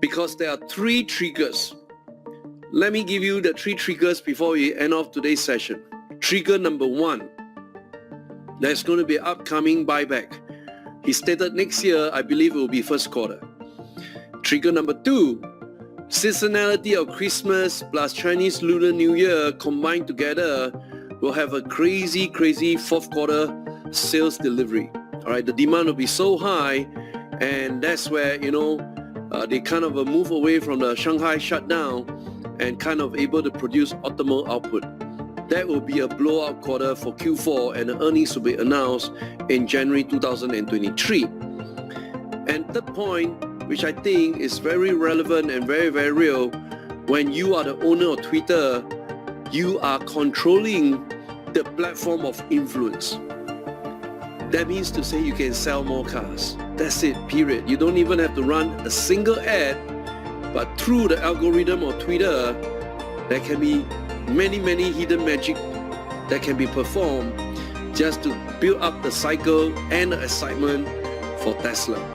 because there are 3 triggers. Let me give you the 3 triggers before we end off today's session. Trigger number 1, there's going to be an upcoming buyback. He stated next year, I believe it will be first quarter. Trigger number 2, seasonality of Christmas plus Chinese Lunar New Year combined together will have a crazy fourth quarter sales delivery. All right, the demand will be so high, and that's where, they kind of move away from the Shanghai shutdown and kind of able to produce optimal output. That will be a blowout quarter for Q4, and the earnings will be announced in January 2023. And third point, which I think is very relevant and very real, when you are the owner of Twitter, you are controlling the platform of influence. That means to say you can sell more cars. That's it, period. You don't even have to run a single ad, but through the algorithm of Twitter, there can be many hidden magic that can be performed just to build up the cycle and the excitement for Tesla.